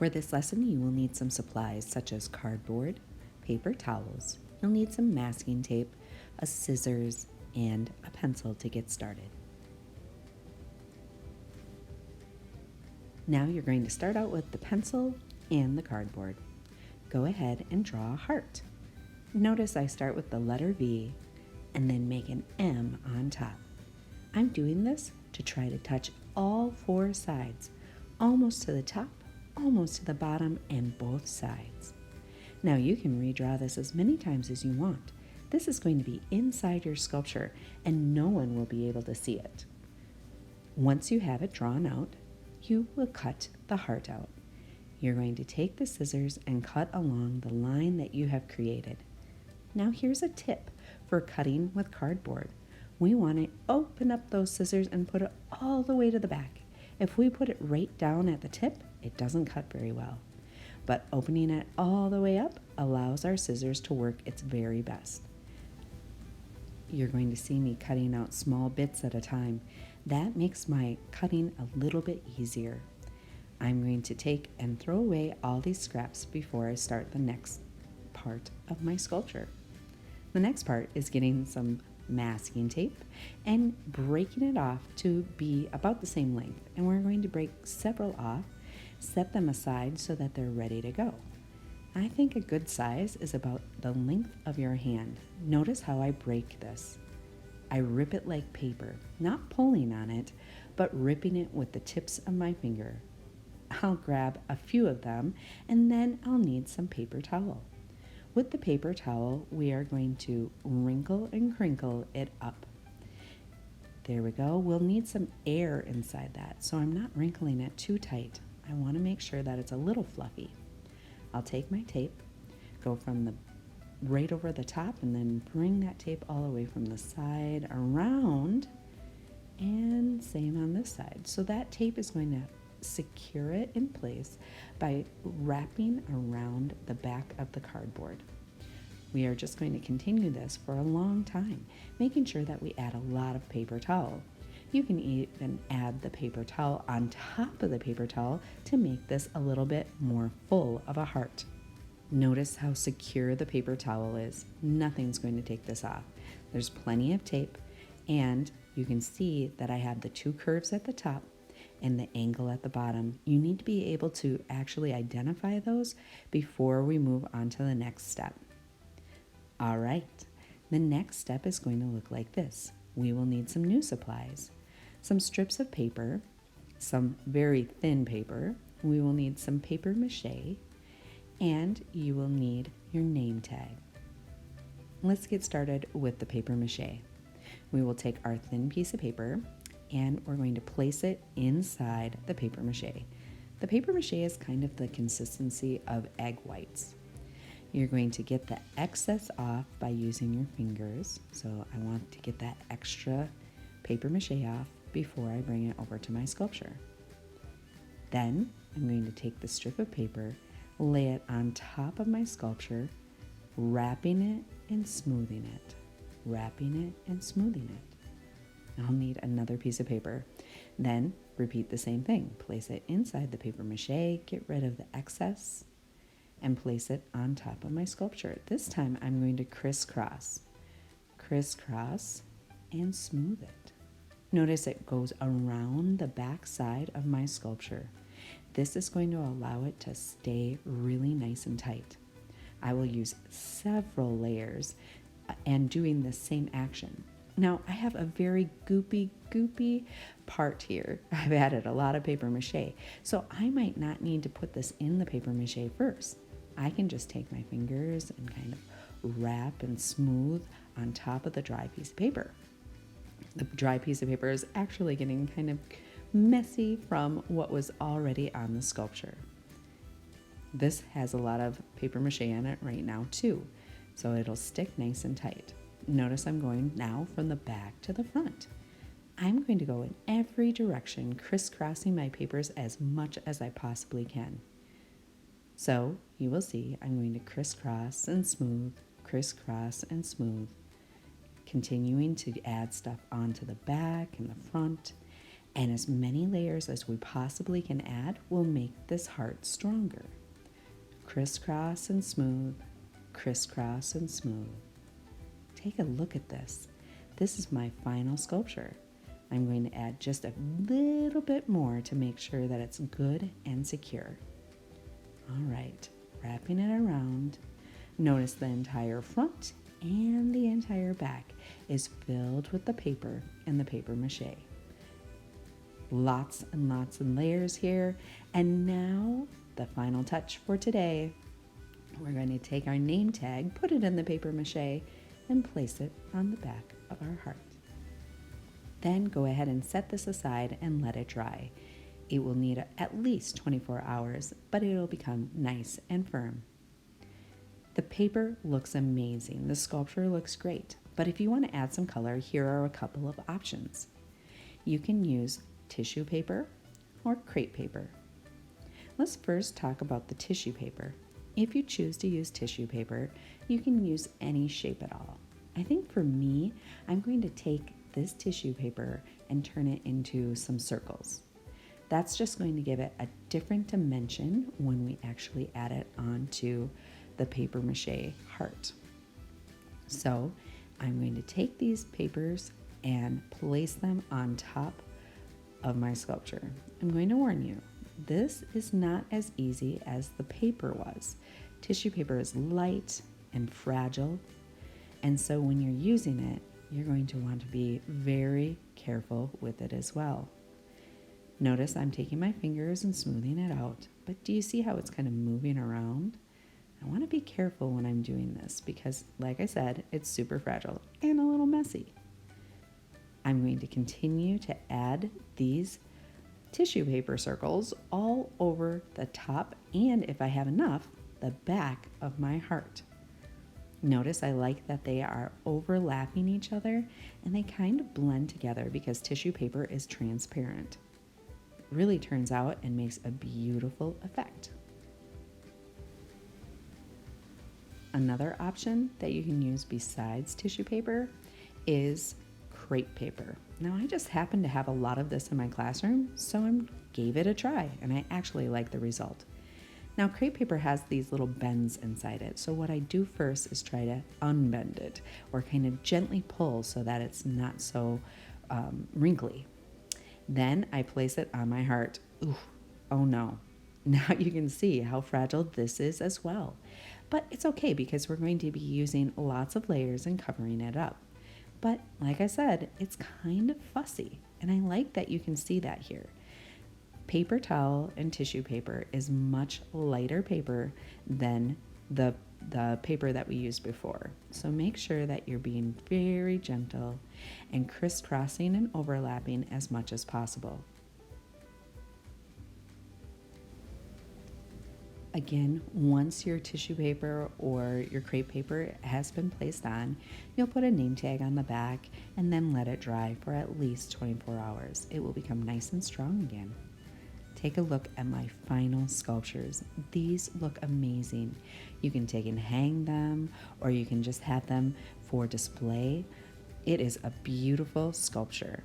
For this lesson, you will need some supplies such as cardboard, paper towels. You'll need some masking tape, a scissors, and a pencil to get started. Now you're going to start out with the pencil and the cardboard. Go ahead and draw a heart. Notice I start with the letter V and then make an M on top. I'm doing this to try to touch all four sides, almost to the top, almost to the bottom, and both sides. Now you can redraw this as many times as you want. This is going to be inside your sculpture and no one will be able to see it. Once you have it drawn out, you will cut the heart out. You're going to take the scissors and cut along the line that you have created. Now here's a tip for cutting with cardboard. We want to open up those scissors and put it all the way to the back. If we put it right down at the tip, it doesn't cut very well. But opening it all the way up allows our scissors to work its very best. You're going to see me cutting out small bits at a time. That makes my cutting a little bit easier. I'm going to take and throw away all these scraps before I start the next part of my sculpture. The next part is getting some masking tape and breaking it off to be about the same length. And we're going to break several off, set them aside so that they're ready to go. I think a good size is about the length of your hand. Notice how I break this. I rip it like paper, not pulling on it, but ripping it with the tips of my finger. I'll grab a few of them and then I'll need some paper towel. With the paper towel, we are going to wrinkle and crinkle it up. There we go. We'll need some air inside that, so I'm not wrinkling it too tight. I want to make sure that it's a little fluffy. I'll take my tape, go from the right over the top, and then bring that tape all the way from the side around, and same on this side. So that tape is going to secure it in place by wrapping around the back of the cardboard. We are just going to continue this for a long time, making sure that we add a lot of paper towel. You can even add the paper towel on top of the paper towel to make this a little bit more full of a heart. Notice how secure the paper towel is. Nothing's going to take this off. There's plenty of tape, and you can see that I have the two curves at the top and the angle at the bottom. You need to be able to actually identify those before we move on to the next step. All right, the next step is going to look like this. We will need some new supplies, some strips of paper, some very thin paper. We will need some paper mache, and you will need your name tag. Let's get started with the paper mache. We will take our thin piece of paper and we're going to place it inside the paper mache. The paper mache is kind of the consistency of egg whites. You're going to get the excess off by using your fingers. So I want to get that extra paper mache off before I bring it over to my sculpture. Then I'm going to take the strip of paper, lay it on top of my sculpture, wrapping it and smoothing it, wrapping it and smoothing it. I'll need another piece of paper. Then repeat the same thing. Place it inside the paper mache, get rid of the excess, and place it on top of my sculpture. This time I'm going to crisscross, and smooth it. Notice it goes around the back side of my sculpture. This is going to allow it to stay really nice and tight. I will use several layers and doing the same action. Now I have a very goopy part here. I've added a lot of paper mache, so I might not need to put this in the paper mache first. I can just take my fingers and kind of wrap and smooth on top of the dry piece of paper. The dry piece of paper is actually getting kind of messy from what was already on the sculpture. This has a lot of paper mache in it right now too, so it'll stick nice and tight. Notice I'm going now from the back to the front. I'm going to go in every direction, crisscrossing my papers as much as I possibly can. So you will see I'm going to crisscross and smooth, continuing to add stuff onto the back and the front, And as many layers as we possibly can add will make this heart stronger. Crisscross and smooth, crisscross and smooth. Take a look at this. This is my final sculpture. I'm going to add just a little bit more to make sure that it's good and secure. All right, wrapping it around. Notice the entire front and the entire back is filled with the paper and the paper mache. Lots and lots of layers here. And now the final touch for today. We're going to take our name tag, put it in the paper mache, and place it on the back of our heart. Then go ahead and set this aside and let it dry. It will need at least 24 hours, but it'll become nice and firm. The paper looks amazing. The sculpture looks great. But if you want to add some color, here are a couple of options. You can use tissue paper or crepe paper. Let's first talk about the tissue paper. If you choose to use tissue paper, you can use any shape at all. I think for me, I'm going to take this tissue paper and turn it into some circles. That's just going to give it a different dimension when we actually add it onto the paper mache heart. So I'm going to take these papers and place them on top of my sculpture. I'm going to warn you, this is not as easy as the paper was. Tissue paper is light and fragile, and so when you're using it, you're going to want to be very careful with it as well. Notice I'm taking my fingers and smoothing it out, but do you see how it's kind of moving around? I want to be careful when I'm doing this because, like I said, it's super fragile and a little messy. I'm going to continue to add these tissue paper circles all over the top and, if I have enough, the back of my heart. Notice I like that they are overlapping each other and they kind of blend together because tissue paper is transparent. It really turns out and makes a beautiful effect. Another option that you can use besides tissue paper is crepe paper. Now I just happen to have a lot of this in my classroom, so I gave it a try and I actually like the result. Now crepe paper has these little bends inside it, so what I do first is try to unbend it or kind of gently pull so that it's not so wrinkly. Then I place it on my heart. Ooh, oh no. Now you can see how fragile this is as well. But it's okay because we're going to be using lots of layers and covering it up. But like I said, it's kind of fussy, and I like that you can see that here. Paper towel and tissue paper is much lighter paper than the paper that we used before. So make sure that you're being very gentle and crisscrossing and overlapping as much as possible. Again, once your tissue paper or your crepe paper has been placed on, you'll put a name tag on the back and then let it dry for at least 24 hours. It will become nice and strong again. Take a look at my final sculptures. These look amazing. You can take and hang them, or you can just have them for display. It is a beautiful sculpture.